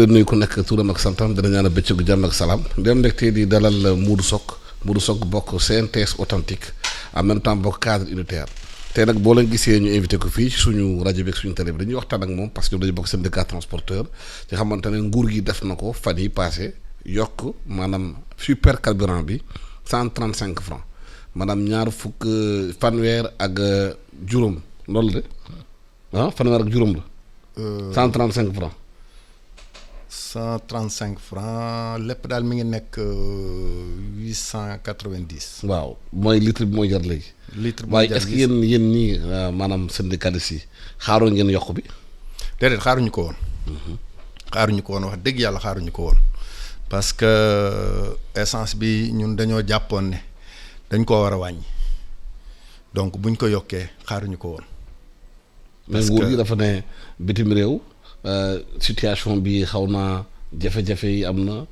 leen nuyu ku nekk turam ak santam dina ñaan bëccëgu jàmm ak salaam dem ndekte di dalal Modou Sock bokk CNTS authentique en même temps bokk cadre unitaire tey nag boo leen gisee ñu invité ko fii suñu rajo bi ak suñu télé bi dañuy waxtaan ak moom parce que dañu bokk syndicat transporteur ci xamante ne nguur gi def na ko fan yi passé yokk maanaam super carburant bi 135 francs maanaam ñaar fukk fanweer ak juróom loolu de fanweer ak juróom la 135 francs 135 francs lépp daal mi ngi nekk 890. waaw mooy litre bi mooy jar léegi. litre bi waaye est-ce que yéen ñii maanaam syndicalistes yi xaaroon ngeen yokk bi. déedéet xaaruñu ko woon. xaaruñu ko woon wax dëgg yàlla xaaruñu ko woon parce que essence bi ñun dañoo jàppoon ne dañ koo war a wàññi donc buñ ko yokkee xaaruñu ko woon. mais nguur gi dafa ne bitim réew. situation bi xaw naa jafe-jafe yi am na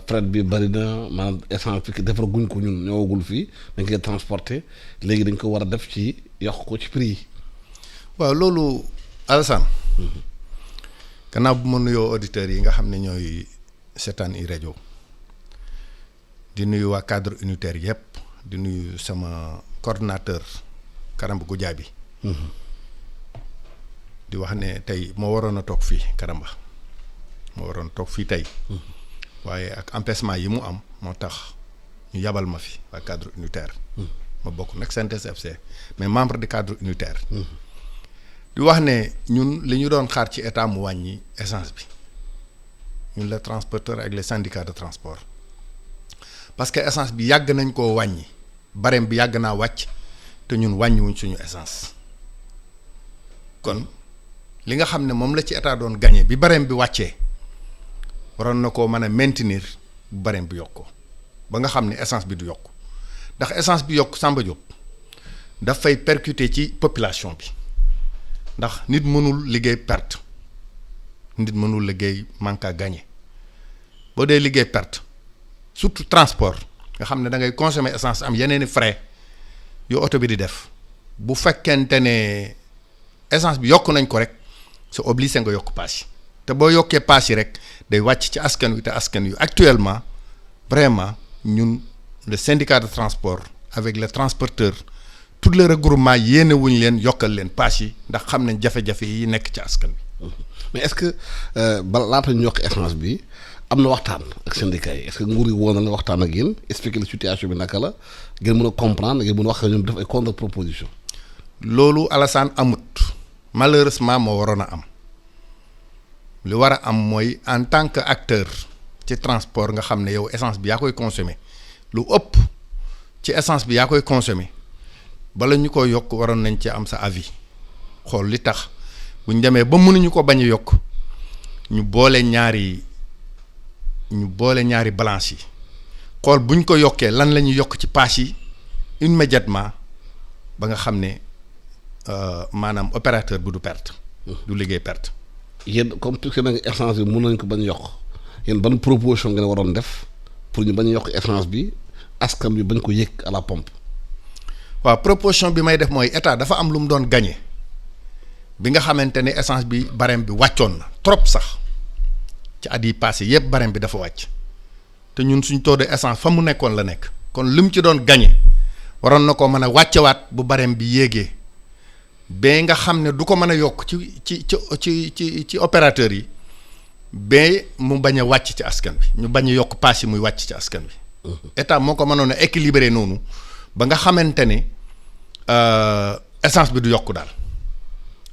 fret bi bari na maanaam essence bi defar guñ ko ñun ñëwagul fii dañ koy transporter léegi dañ ko war a def ci yokk ko ci prix yi. waaw loolu Alassane. gannaaw bu ma nuyoo auditeurs yi nga xam ne ñooy seetaan i rajo di nuyu waa cadre unitaire yëpp di nuyu sama coordonnateur Karamba Goudiaby di wax ne tey moo waroon a toog fii Karamba moo waroon a toog fii tey waaye ak empêchement yi mu am moo tax ñu yabal ma fi waa cadre unitaire ma bokk nag CNTS FC mais membre du cadre unitaire di wax ne ñun li ñu doon xaar ci état mu wàññi essence bi ñun les transporteurs ak les syndicats de transport parce que essence bi yàgg nañ koo wàññi barème bi yàgg naa wàcc te ñun wàññiwuñ suñu essence kon li nga xam ne moom la ci état doon gagné bi barème bi wàccee waroon na koo mën a maintenir bu barème bi yokk ko ba nga xam ne essence bi du yokk ndax essence bi yokk Samba Diop daf fay percuter ci population bi ndax nit mënul liggéey perte nit mënul liggéey manque à gagner boo dee liggéey perte surtout transport nga xam ne da ngay consommer essence am yeneeni frais yu oto bi di def bu fekkente ne essence bi yokk nañ ko rek c'est obligé nga yokk paas yi te boo yokkee paas yi rek day wàcc ci askan wi te askan wi actuellement vraiment ñun le syndicat de transport avec les transporteurs tous les regroupements yéene wuñ leen yokkal leen paas yi ndax xam nañ jafe-jafe yi nekk ci askan wi. mais est-ce que laata ñu yokk essence bi am na waxtaan ak syndicat yi est-ce que nguur yi woon na la waxtaan ak yéen expliquer la situation bi naka la ngeen mën a comprendre ngeen mën a wax ak ñoom def ay contre proposition. loolu Alassane amut. malheureusement moo waroon a am li war a am mooy en tant que acteur ci transport nga xam ne yow essence bi yaa koy consommer lu ëpp ci essence bi yaa koy consommer bala ñu ko yokk waroon nañ ci am sa avis xool li tax bu ñu demee ba mënuñu ko bañ a yokk ñu boole ñaari balance yi xool buñ ko yokkee lan la ñuy yokk ci paas yi immédiatement ba nga xam ne maanaam opérateur bu du perte. du liggéey perte. yéen comme que nag essence bi mën nañ ko bañ a yokk yéen ban proposition ngeen waroon def pour ñu bañ a yokk essence bi askan bi bañ ko yëg à la pompe. waaw proposition bi may def mooy état dafa am lu mu doon gagné bi nga xamante ne essence bi barème bi wàccoon na trop sax ci at yi passé yëpp barème bi dafa wàcc te ñun suñ taux de essence fa mu nekkoon la nekk kon li mu ci doon gagné waroon na ko mën a wàccewaat bu barème bi yéegee. ba nga xam ne du ko mën a yokk ci opérateur yi ba mu bañ a wàcc ci askan bi ñu bañ a yokk paas yi muy wàcc ci askan bi état moo ko mënoon a équilibrer noonu ba nga xamante ne essence bi du yokk daal.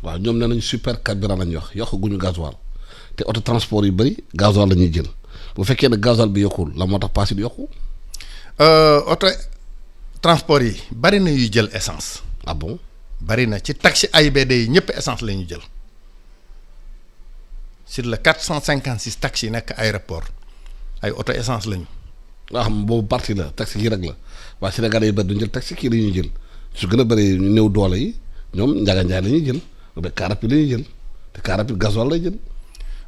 waaw ñoom nee nañu super carburant lañ wax yokk guñu gasoil te auto transport yu bëri gasoil la ñuy jël bu fekkee ne gasoil bi yokkul la moo tax paas yi du yokku. auto transport yi bari na yuy jël essence. ah bon. bari na ci taxi AIBD yi ñëpp essence la ñu jël sur le 456 taxi yi nekk aéroport ay auto essence lañu. nga xam boobu partie la taxi yi rek la waaye Sénégal yi bëri duñ jël taxi kii la ñuy jël su gën a bëri ñu néew doole yi ñoom njaga njaay la ñuy jël ba car rapide la ñuy jël te car rapide gasoil lay jël.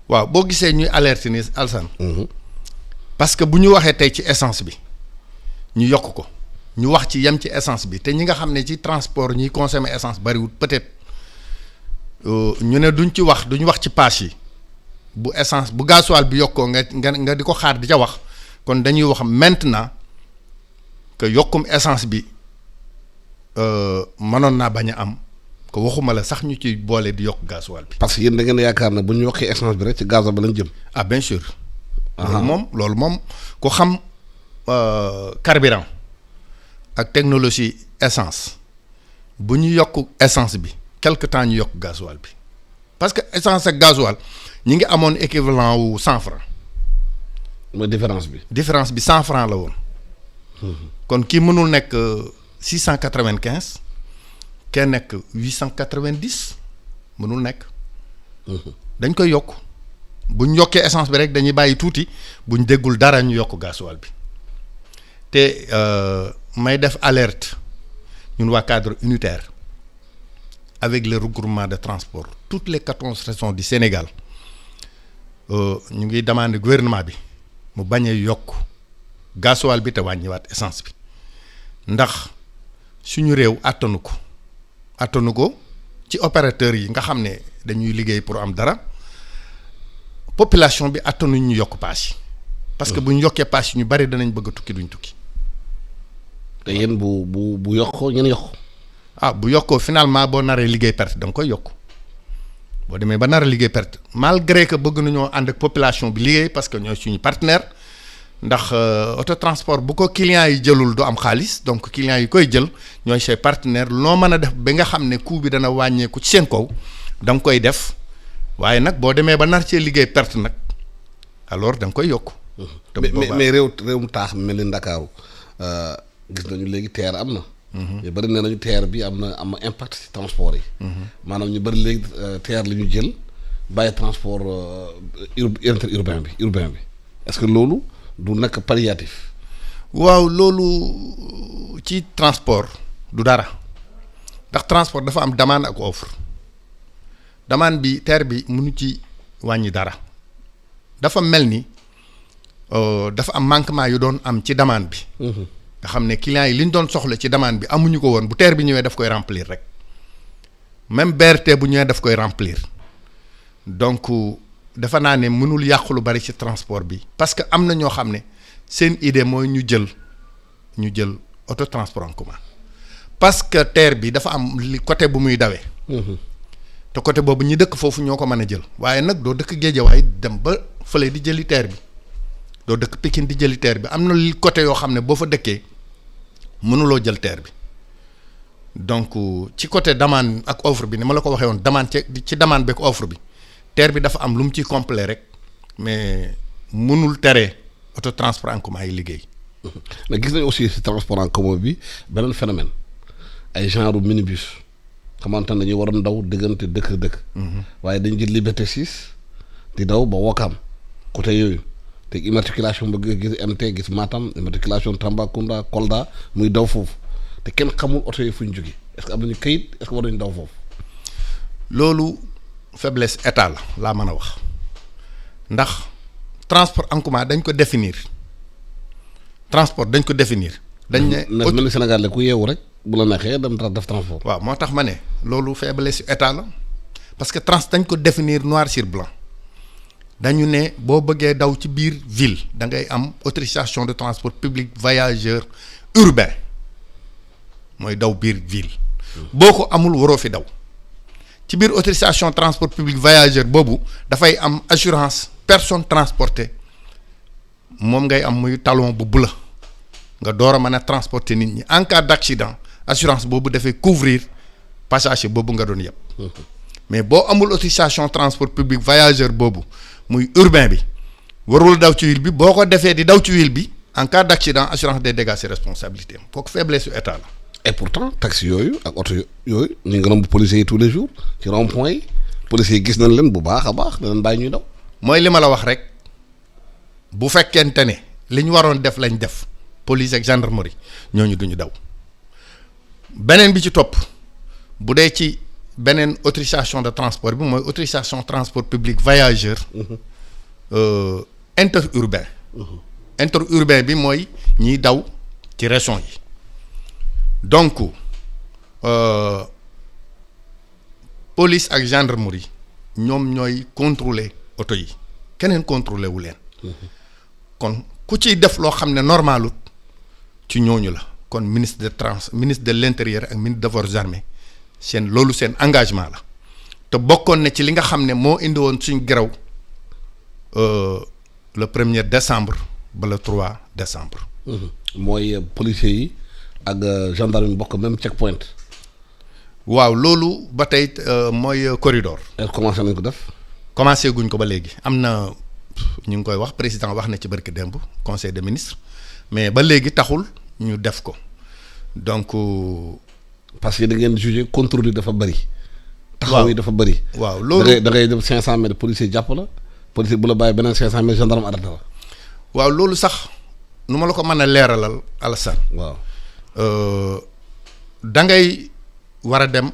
waaw boo gisee ñuy alerter ni Alsane. parce que bu ñu waxee tey ci essence bi ñu yokk ko. ñu wax ci yem ci essence bi te ñi nga xam ne ci transport ñiy consommer essence bariwul peut-être ñu ne duñ wax ci paas yi bu essence bu gasoil bi yokkoo nga di ko xaar di ca wax kon dañuy wax maintenant que yokkum essence bi mënoon naa bañ a am ko waxuma la sax ñu ci boole di yokk gasoil bi. parce que yéen da ngeen yaakaar ne bu ñu yokkee essence bi rek ci gasoil ba lañ jëm. ah bien sûr. loolu moom ku xam carburant ak technologie essence bu ñu yokk essence bi quelque temps ñu yokk gasoil bi parce que essence ak gasoil ñi ngi amoon équivalent wu 100 francs. mooy différence bi. différence bi 100 francs la woon. kon kii mënul nekk 695 kenn nekk 890 mënul nekk. dañ koy yokk buñ yokkee essence bi rek dañuy bàyyi tuuti buñ déggul dara ñu yokk gasoil bi te may def alerte ñun waa cadre unitaire avec le regroupement de transport toutes les 14 régions du Sénégal ñu ngi demander gouvernement bi mu bañ a yokk gasoil bi te wàññiwaat essence bi ndax suñu réew attanu ko ci opérateurs yi nga xam ne dañuy liggéey pour am dara population bi attanuñ ñu yokk paas yi parce que bu ñu yokkee paas yi ñu bari danañ bëgg a tukki duñ tukki. te yéen bu yokkoo ngeen yokk. bu yokkoo finalement boo naree liggéey perte da nga koy yokk boo demee ba nar a liggéey perte malgré que bëgg nañoo ànd ak population bi liggéey parce que ñooy suñu partenaire ndax autotransport bu ko clients yi jëlul du am xaalis donc clients yi koy jël ñooy say partenaire loo mën a def ba nga xam ne coût bi dana wàññeeku ci seen kaw da nga koy def waaye nag boo demee ba nar cee liggéey perte nag alors da nga koy yokk. mais réewum taax mel ni Ndakaaru gis nañu léegi TER am na. ñu bëri nee nañu TER bi am na impact ci transport yi. maanaam ñu bëri léegi TER la ñu jël bàyyi transport interurbain bi est-ce que loolu du nekk palliatif. waaw loolu ci transport du dara ndax transport dafa am demande ak offre demande bi TER bi mënu ci wàññi dara dafa mel ni dafa am manquement yu doon am ci demande bi. nga xam ne clients yi li ñu doon soxla ci demande bi amuñu ko woon bu TER bi ñëwee daf koy remplir rek même BRT bu ñëwee daf koy remplir donc dafa naa ne mënul yàqu lu bari ci transport bi parce que am na ñoo xam ne seen idée mooy ñu jël autotransport en commun parce que TER bi dafa am li côté bu muy dawee. te côté boobu ñi dëkk foofu ñoo ko mën a jël waaye nag doo dëkk Géejawaay dem ba fële di jëli TER bi doo dëkk Pikine di jëli TER bi am na li côté yoo xam ne boo fa dëkkee mënuloo jël TER bi donc ci côté demande ak offre bi ni ma la ko waxee woon demande ci demande beeg offre bi TER bi dafa am lu mu ciy complet rek mais mënul tere autotransport en commun yi liggéey. mais gis nañu aussi ci transport en commun bi beneen phénomène ay genre minibus xamante ne dañuy waroon daw diggante dëkk. waaye dañ jël Liberté 6 di daw ba Ouakam côté yooyu. te immatriculation ba gis MT gis Matam immatriculation Tambacounda Kolda muy daw foofu te kenn xamul oto yi fu ñu jógee est-ce que am nañu kayit est-ce que war nañu daw foofu. loolu faiblesse état la laa mën a wax ndax transport en commun dañ ko définir dañ ne mel ni Sénégal la ku yeewu rek bu la neexee dem def transport. waaw moo tax ma ne loolu faiblesse état la parce que dañ ko définir noir sur blanc. dañu ne boo bëggee daw ci biir ville da ngay am autorisation de transport public voyageur urbain mooy daw biir ville boo ko amul waroo fi daw ci biir autorisation transport public voyageur boobu dafay am assurance personne transportée moom ngay am muy talon bu bula nga door a mën a transporter nit ñi en cas d'accident assurance boobu dafay couvrir passager boobu nga doon yëpp mais boo amul autorisation transport public voyageur boobu muy urbain bi warul daw ci ville bi boo ko defee di daw ci ville bi en cas d'accident assurance des dégâts c'est responsabilité am kooku faiblesse su état la. et pourtant taxi yooyu ak oto yooyu ñu ngi romb policiers yi tous les jours ci rond-point yi policiers yi gis nañ leen bu baax a baax danañ bàyyi ñuy daw. mooy li ma la wax rek bu fekkente ne li ñu waroon def lañ def police ak gendarmerie ñooñu duñu daw beneen bi ci topp bu dee ci. beneen autorisation de transport bi mooy autorisation transport public voyageur interurbain interurbain bi mooy ñiy daw ci région yi donc police ak gendarmerie ñoom ñooy contrôler oto yi keneen contrôlé wu leen. kon ku ciy def loo xam ne normalut ci ñooñu la kon ministre de l'intérieur ak ministre des forces armées loolu seen engagement la te bokkoon na ci li nga xam ne moo indi woon suñ grève le 1er décembre ba le 3 décembre. mooy policiers yi ak gendarme yi bokk même checkpoint. waaw loolu ba tey mooy corridor. commencé nañ ko def. commencé guñ ko ba léegi am na ñu ngi koy wax président wax na ci barki démb conseil des ministres mais ba léegi taxul ñu def ko donc. parce que da ngeen jugé contrôle yi dafa bëri. taxaw yi dafa bëri. waaw loolu da ngay dem 500 mètres policier jàpp la policier bu la bàyyi beneen 500 mètres gendarme arrêté la. waaw loolu sax nu ma la ko mën a leeralal Alassane. waaw da ngay war a dem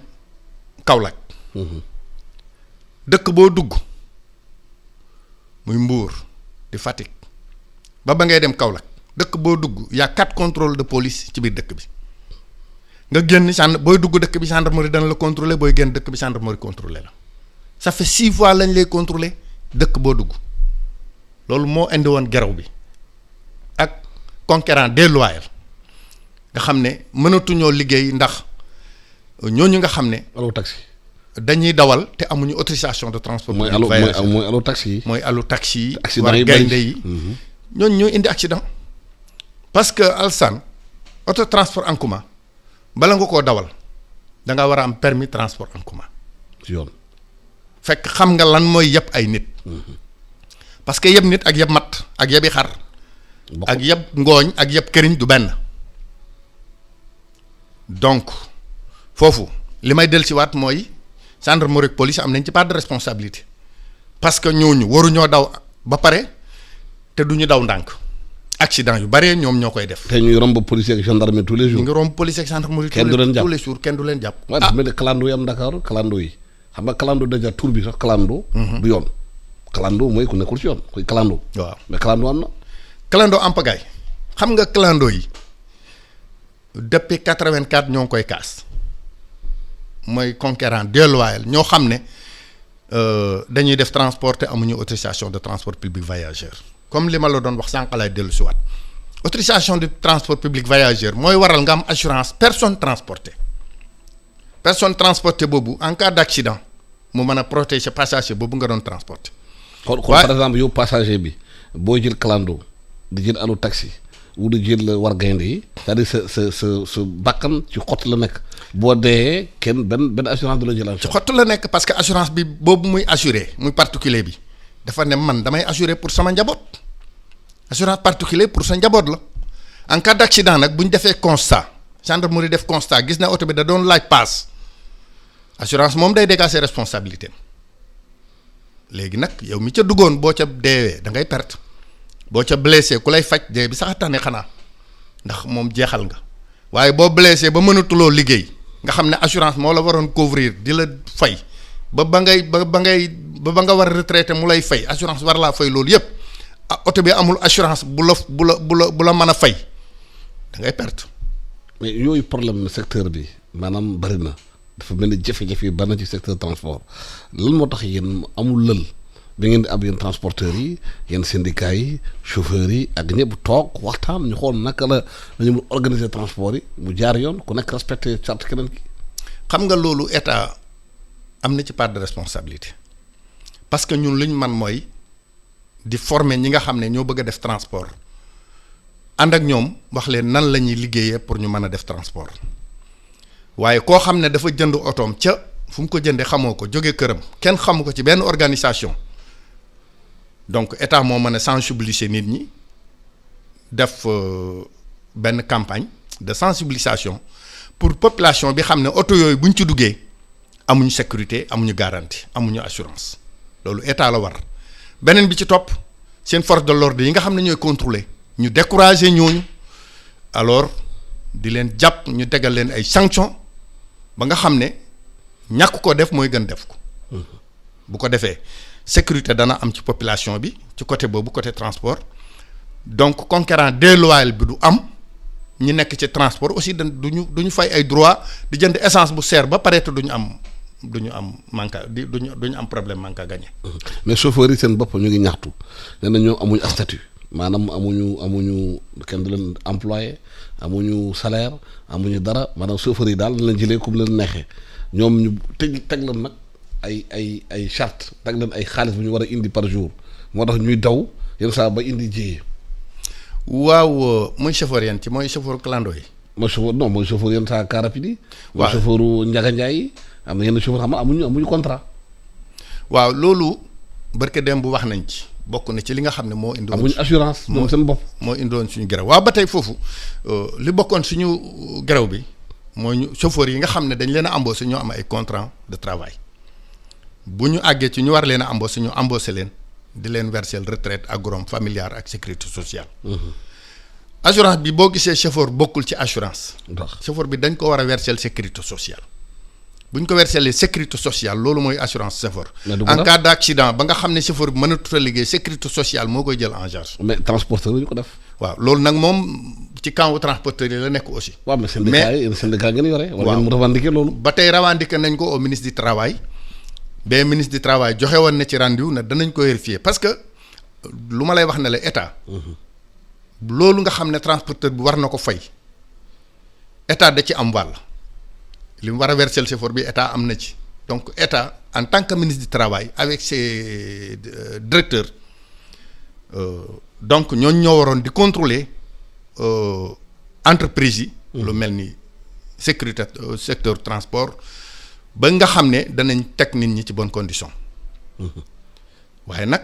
Kaolack. dëkk boo dugg muy Mbour di Fatick ba ngay dem Kaolack dëkk boo dugg y a 4 contrôles de police ci biir dëkk bi nga génn booy dugg dëkk bi gendarmerie dana la contrôler booy génn dëkk bi gendarmerie contrôler la ça fait 6 fois lañ lay contrôler dëkk boo dugg loolu moo indi woon grève bi ak conquérant déloyal nga xam ne mënatuñoo liggéey ndax ñooñu nga xam ne. allo taxi. dañuy dawal te amuñu autorisation de transport. mooy allo taxi yi. mooy allo taxi yi. accident yi war gaynde yi. ñooñu ñoo indi accident. parce que Alsane auto transport en commun bala nga koo dawal da nga war a am permis transport en commun. ci yoon. fekk xam nga lan mooy yeb ay nit. parce que yeb nit ak yeb mat ak yebi xar. ak yeb ngooñ ak yeb këriñ du benn. donc foofu li may dellusiwaat mooy. gendarmerie ak police am nañ ci part de responsabilité parce que ñooñu waruñoo daw ba pare te duñu daw ndànk accident yu bare ñoom ñoo koy def. te ñuy romb police ak gendarmerie tous les jours. ñu ngi romb police ak gendarmerie. kenn du leen jàpp tous les jours kenn du leen jàpp. waaw dafa mel ni clando yi am Dakar clando yi xam nga clando déjà tur bi sax clando. du yoon. clando mooy ku nekkul ci yoon kuy clando. waaw mais clando am na. clando am pagaille xam nga clando yi depuis 84 ñoo ngi koy kaas. mooy conquérant déloyal ñoo xam ne dañuy def transport te amuñu autorisation de transport public voyageur comme li ma la doon wax sànq laay dellu si waat autorisation de transport public voyageur mooy waral nga am assurance personne transportée boobu en cas d' accident mu mën a protéger passager boobu nga doon transporter. kon par exemple yow passager bi boo jël clando di jël allo taxi wu di jël war gaynde yi c'est-à-dire sa bakkan ci xott la nekk. boo dee kenn benn assurance du la jël. ci xottu la nekk parce que assurance bi boobu muy assuré muy particulier bi dafa ne man damay assuré pour sama njaboot assurance particulier pour sa njaboot la en cas d' accident nag bu ñu defee constat gendarmerie def constat gis na oto bi da doon laaj paas assurance moom day dégager responsabilité léegi nag yow mi ca duggoon boo ca deewee da ngay perte boo ca blessé ku lay faj dee bi sax a tane xanaa ndax moom jeexal nga waaye boo blessé ba mënatuloo liggéey. nga xam ne assurance moo la waroon couvrir di la fay ba nga war a retraité mu lay fay assurance war laa fay loolu yëpp oto bi amul assurance bu la mën a fay da ngay perte. mais yooyu problème secteur bi maanaam bari na dafa mel ni jafe-jafe yi bari na ci secteur transport lan moo tax yéen amul lël bi ngeen di am yéen transporteurs yi yéen syndicats yi chauffeurs yi ak ñëpp toog waxtaan ñu xool naka la dañu mun organiser transport yi mu jaar yoon ku nekk respecté charte keneen ki. xam nga loolu état am na ci part de responsabilité parce que ñun luñ man mooy di former ñi nga xam ne ñoo bëgg a def transport ànd ak ñoom wax leen nan la ñuy liggéeyee pour ñu mën a def transport waaye koo xam ne dafa jënd otoom ca fu mu ko jëndee xamoo ko jóge këram kenn xamu ko ci benn organisation. donc état moo mën a sensibiliser nit ñi def benn campagne de sensibilisation pour population bi xam ne oto yooyu bu ñu ci duggee amuñu sécurité amuñu garantie amuñu assurance loolu état la war beneen bi ci topp seen force de l'ordre yi nga xam ne ñooy contrôler ñu décourager ñooñu alors di leen jàpp ñu tegal leen ay sanctions ba nga xam ne ñàkk ko def mooy gën def ko bu ko defee sécurité dana am ci population bi ci côté boobu côté transport donc conquérant déloyal bi du am ñi nekk ci transport aussi duñu fay ay droit di jënd essence bu seer ba pare te duñu am du ñu am manque du ñu am problème manque à gagner. mais chauffeurs yi seen bopp ñu ngi ñaxtu nee na ñoom amuñu statut maanaam amuñu kenn du leen employé amuñu salaire amuñu dara maanaam chauffeurs yi daal lañ leen jëlee comme leen neexee ñoom ñu teg leen nag ay charte teg leen ay xaalis bu ñu war a indi par jour moo tax ñuy daw yenn saa ba indi jiyee. waaw muy chauffeur yan ci mooy chauffeur clando yi. mooy chauffeur yenn saa car rapide yi. waaw mooy chauffeur Ndiaga Ndiaye yi am na yenn chauffeur xam nga amuñu contrat. waaw loolu barke dem bu wax nañ ci bokk na ci li nga xam ne moo indoon amuñu assurance moom seen bopp. moo indoon suñu grève waaw ba tey foofu li bokkoon suñu grève bi mooy ñu chauffeur yi nga xam ne dañ leen a embauché ñoo am ay contrat de travail bu ñu àggee ci ñu war leen a embauché ñu embauché leen di leen verser retraite agrom familiale ak sécurité sociale. assurance bi boo gisee chauffeur bokkul ci assurance. chauffeur bi dañ ko war a verser sécurité sociale. bu ñu ko verser sécurité sociale loolu mooy assurance chauffeur. en cas d' accident ba nga xam ne chauffeur bi mënatut a liggéey sécurité sociale moo koy jël en charge. mais transporteur yi ñu ko def. waaw loolu nag moom ci camp transporteur yi la nekk aussi. waaw mais syndicat ngeen yore. waaw war ngeen revendiquer loolu. ba tey revendiquer nañ ko au ministre du travail. ba ministre du travail joxe woon na ci rendez-vous ne danañ ko vérifier parce que lu ma lay wax ne la état. loolu nga xam ne transporteur bi war na ko fay état da ci am wàll. li mu war a verser chauffeur bi état am na ci donc état en tant que ministre du travail avec ses directeurs donc ñooñu ñoo waroon di contrôler entreprise yi. lu mel ni sécurité secteur transport ba nga xam ne danañ teg nit ñi ci bonne condition. waaye nag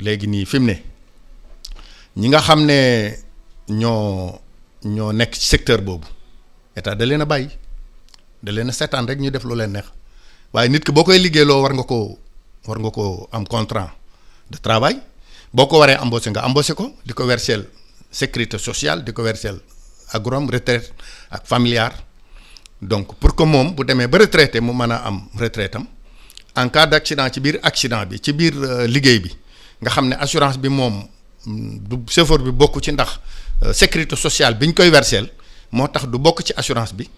léegi nii fi mu ne ñi nga xam ne ñoo nekk ci secteur boobu état da leen a bàyyi. da leen a seetaan rek ñu def lu leen neex waaye nit ki boo koy liggéeyloo war nga ko am contrat de travail boo ko waree embauché nga embauché ko di ko verser sécurité sociale di ko verser agrom retraite ak familiale donc pour que moom bu demee ba retraité mu mën a am retraite am en cas d' accident ci biir accident bi ci biir liggéey bi nga xam ne assurance bi moom du chauffeur bi bokk ci ndax sécurité sociale bi ñu koy verser moo tax du bokk ci assurance bi.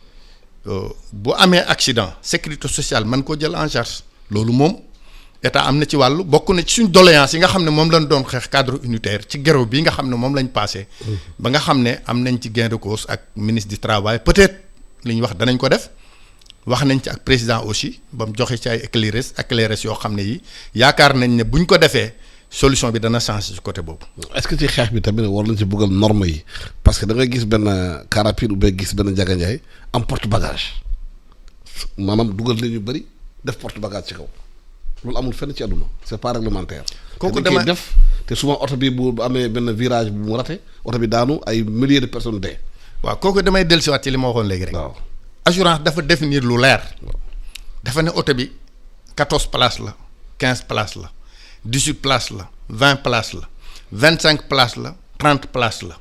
bu amee accident sécurité sociale man ko jël en charge loolu moom état am na ci wàllu bokk na ci suñ doléance yi nga xam ne moom lañ doon xeex cadre unitaire ci grève bi nga xam ne moom lañ passé. ba nga xam ne am nañ ci gain de cause ak ministre du travail peut-être li ñu wax danañ ko def wax nañ ci ak président aussi ba mu joxe ci ay éclairés yoo xam ne yi yaakaar nañ ne buñ ko defee solution bi dana changer ci côté boobu. est-ce que ci xeex bi tamit war nañ ci bëggal norme yi parce que da ngay gis benn car rapide ou bien gis benn Ndiaga Ndiaye am porte bagage maanaam dugal nañu bëri def porte bagage ci kaw loolu amul fenn ci àdduna c'est pas réglementaire. kooku dama def te souvent oto bi bu amee benn virage bu mu raté oto bi daanu ay milliers de personnes dee. waaw kooku damay dellusiwaat ci li ma waxoon léegi rek. waaw assurance dafa définir lu leer. dafa ne oto bi 14 places la 15 places la 18 places la 20 places la 25 places la 30 places la.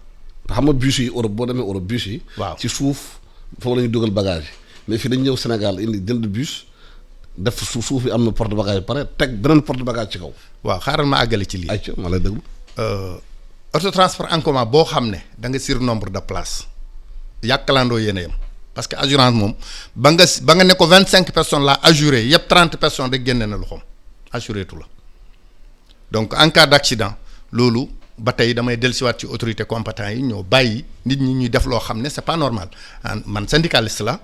xam nga bus yi Europe boo demee Europe bus yi. waaw ci suuf foofu la ñuy dugal bagage mais fii dañu ñëw Sénégal indi jënd bus def suuf yi am na porte bagage bi pare teg beneen porte bagage ci kaw. waaw xaaral ma àggale ci lii. ayca ma lay déglu. auto transport en commun boo xam ne da nga surnombre de places yàkkalandoo yéen a yem parce que assurance moom ba nga ne ko 25 personnes la assuré yëpp 30 personnes rek génne na loxoom assuré tu la donc en cas d' accident loolu ba tey damay dellusiwaat ci autorité compétent yi ñoo bàyyi nit ñi ñuy def loo xam ne c' est pas normal man syndicaliste la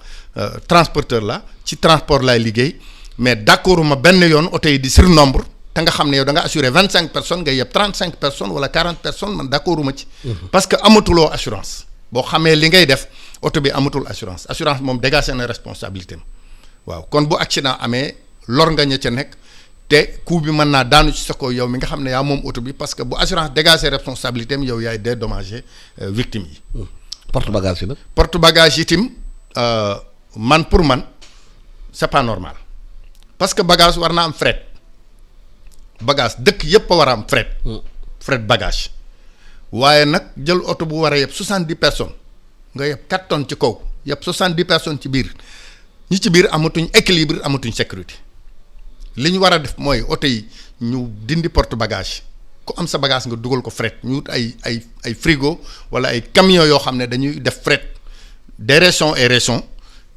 transporteur la ci transport laay liggéey mais d' accord ma benn yoon oto yi di surnombre te nga xam ne yow da nga assuré 25 personnes nga yeb 35 personnes wala 40 personnes man d' accord ma ci. parce que amatuloo assurance. boo xamee li ngay def oto bi amatul assurance assurance moom dégagé na responsabilité am waaw kon bu accident amee lor nga ña ca nekk te coût bi mën naa daanu ci sa kaw yow mi nga xam ne yaa moom oto bi parce que bu assurance dégagé responsabilité am yow yaay dédommagé victime yi. porte bagage yi nag. porte bagage yi tim man pour man c' est pas normal parce que bagage war na am fret bagage dëkk yëpp a war a am fret. fret bagage. waaye nag jël oto bu war a yeb 70 personnes nga yeb 4 tonnes ci kaw yeb 70 personnes ci biir ñi ci biir amatuñ équilibre amatuñ sécurité li ñu war a def mooy oto yi ñu dindi porte bagage ku am sa bagage nga dugal ko fret ñu wut ay frigo wala ay camions yoo xam ne dañuy def fret des régions et régions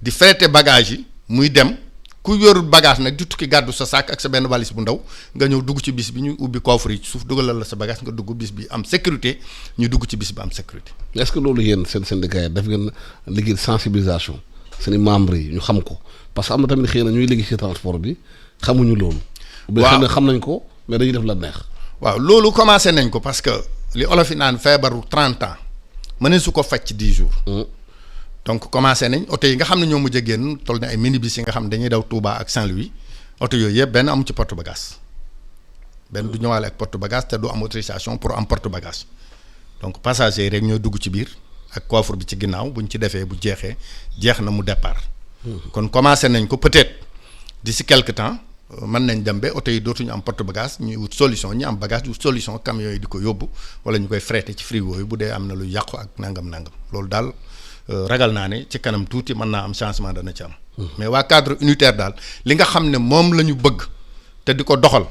di fretter bagage yi muy dem ku yor bagage nag di tukki gàddu sa sac ak sa benn valise bu ndaw nga ñëw dugg ci bis bi ñu ubbi coffre yi ci suuf dugalal la sa bagage nga dugg bis bi am sécurité ñu dugg ci bis bi am sécurité. est-ce que loolu yéen seen syndicat yi def ngeen liggéey sensibilisation seen i membres yi ñu xam ko parce que am na tamit xëy na ñuy liggéey ci transport bi xamuñu loolu. waaw xëy na xam nañ ko mais dañuy def la neex. waaw loolu commencé nañ ko parce que li olof yi naan feebaru 30 ans mënee su ko faj ci 10 jours. donc commencé nañ oto yi nga xam ne ñoo mujj a génn toll na ay minibus yi nga xam ne dañuy daw Touba ak Saint-Louis oto yooyu yëpp benn amu ci porte bagage benn du ñëwaale ak porte bagage te du am autorisation pour am porte bagage donc passagers yi rek ñoo dugg ci biir ak coffre bi ci ginnaaw buñ ci defee bu jeexee jeex na mu départ. kon commencé nañ ko peut-être d'ici quelque temps mën nañ dem ba oto yi dootuñu am porte bagage ñuy wut solution ñi am bagage wut solution camions yi di ko yóbbu wala ñu koy frété ci frigo yi bu dee am na lu yàqu ak nangam loolu daal. ragal naa ne ci kanam tuuti mën naa am changement dana ci am. mais waa cadre unitaire daal li nga xam ne moom la ñu bëgg te di ko doxal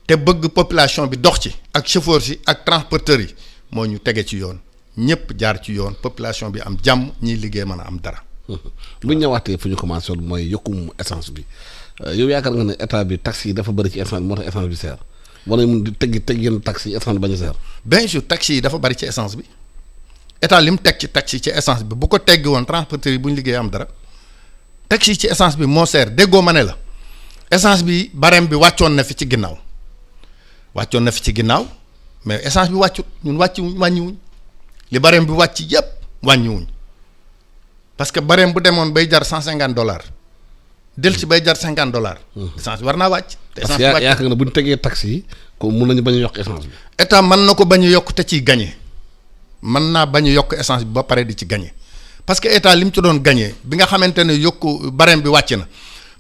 te bëgg population bi dox ci ak chauffeurs yi ak transporteurs yi moo ñu tege ci yoon ñëpp jaar ci yoon population bi am jàmm ñiy liggéey mën a am dara. bu ñu ñëwaatee fu ñu commencé woon mooy yokkum essence bi yow yaakaar nga ne état bi taxes yi dafa bëri ci essence bi moo tax essence bi seer wala mun di teg yenn taxes yi essence bañ a seer. bien sûr taxes yi dafa bëri ci essence bi. état li mu teg ci taxi ci essence bi bu ko teggi woon transporteurs yi bu ñu liggéey am dara taxi ci essence bi moo seer déggoo ma ne la essence bi barème bi wàccoon na fi ci ginnaaw mais essence bi wàccut ñun wàññiwuñ li barème bi wàcc yépp wàññiwuñ parce que barème bu demoon bay jar $150 del ci bay jar $50 essence bi war naa wàcc. te essence bi wàcc yaakaar nga bu ñu tegee taxi yi ko mun nañu bañ a yokk essence bi. état mën na ko bañ a yokk te ciy gagné. mën naa bañ a yokk essence bi ba pare di ci gagné parce que état li mu ci doon gagné bi nga xamante ne yokku barème bi wàcc na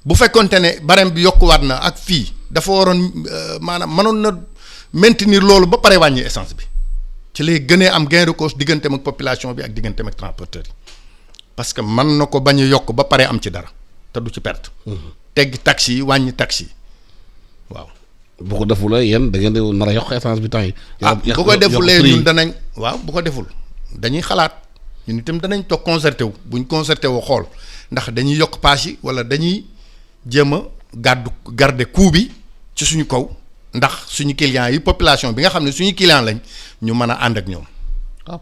bu fekkonte ne barème bi yokkuwaat na ak fii dafa waroon maanaam mënoon na maintenir loolu ba pare wàññi essence bi ci lay gënee am gain de cause digganteem ak population bi ak digganteem ak transporteur yi parce que mën na ko bañ a yokk ba pare am ci dara te du ci perte. teggi taxi yi wàññi taxi yi waaw. bu ko defulee yéen da ngeen di nar a yokk essence bi temps yi. bu ko defulee ñun danañ waaw bu ko deful dañuy xalaat ñun itam danañ toog concerté wu buñ concerté wu xool ndax dañuy yokk paas yi wala dañuy jéem a garder coût bi ci suñu kaw ndax suñu clients yi population bi nga xam ne suñu client lañ ñu mën a ànd ak ñoom.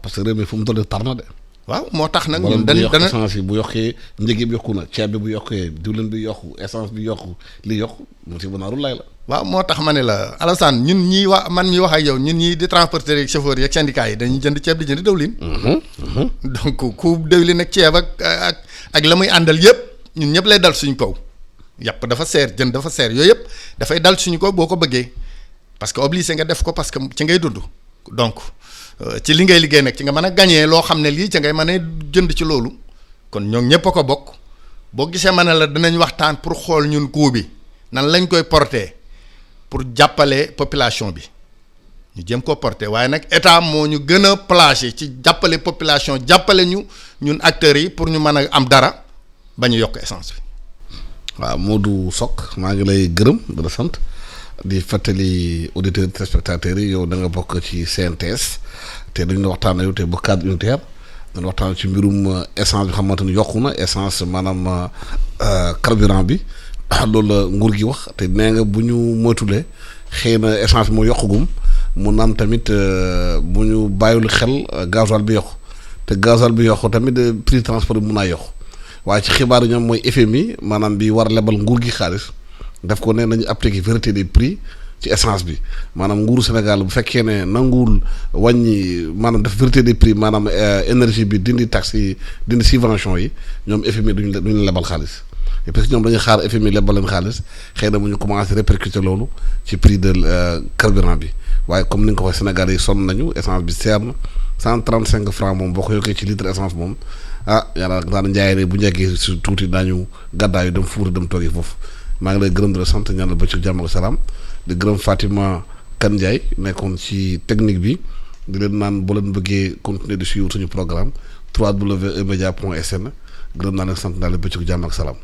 parce que réew mi fu mu toll tar na de. waaw moo tax nag ñun dana essence yi bu yokkee njëg yi yokku na ceeb bi bu yokkee diwlin bi yokku essence bi yokku li yokku mu si banaaru lay la. waaw moo tax ma ne la Alassane ñun ñii man mi wax ak yow ñun ñii di transporteurs yi chauffeurs yi ak syndicats yi dañuy jënd ceeb di jënd dëwlin. donc ku dëwlin ak ceeb ak la muy àndal yëpp ñun ñëpp lay dal suñu kaw. yàpp dafa seer jën dafa seer yooyu yëpp dafay dal suñu kaw boo ko bëggee parce que obligé nga def ko parce que ci ngay dund donc ci li ngay liggéey nag ci nga mën a gañee loo xam ne lii ci ngay mën a jënd ci loolu kon ñoom ñëpp a ko bokk boo gisee ma ne la dinañ waxtaan pour xool ñun coût bi nan lañ koy porter pour jàppale population bi ñu jéem koo porter waaye nag état moo ñu gën a placé ci jàppale population jàppale ñu ñun acteurs yi pour ñu mën a am dara ba ñu yokk essence bi. waaw Modou Sock maa ngi lay gërëm di la sant di fàttali auditeurs téléspectateurs yi yow da nga bokk ci CNTS te dañu waxtaan yow te ba cadre unitaire dañu waxtaan ci mbirum essence bi xamante ni yokku na essence maanaam carburant bi loolu la nguur gi wax te nee nga bu ñu moytulee xëy na essence bi moo yokkugum mun na am tamit bu ñu bàyyil xel gasoil bi yokku te gasoil bi yokku tamit prix transport bi mun naa yokku waaye ci xibaar yi ñoom mooy FMI maanaam bi war a lebal nguur gi xaalis daf ko ne nañu appliquer vérité des prix ci essence bi maanaam nguuru Sénégal bu fekkee ne nanguwul wàññi maanaam def vérité des prix maanaam énergie bi dindi taxes yi dindi subvention yi ñoom FMI duñu lebal xaalis et parce que ñoom dañuy xaar FMI lebal leen xaalis xëy na mu ñu commencé répercuter loolu ci prix de carburant bi waaye comme ni nga ko waxee Sénégal yi sonn nañu essence bi seer na 135 francs moom boo ko yokkee ci litre essence moom yàlla daan njaay bu njëkkee su tuuti daañu gàddaayu dem fuuri dem toogi foofu maa ngi lay gërëm di la sant ñaan la ba ci jàmm ak salaam di gërëm Fatima Kane Ndiaye nekkoon ci technique bi di leen naan boo leen bëggee continuer de suivre suñu programme www.emedia.sn gërëm naa leen sant naa leen ba ci jàmm ak salaam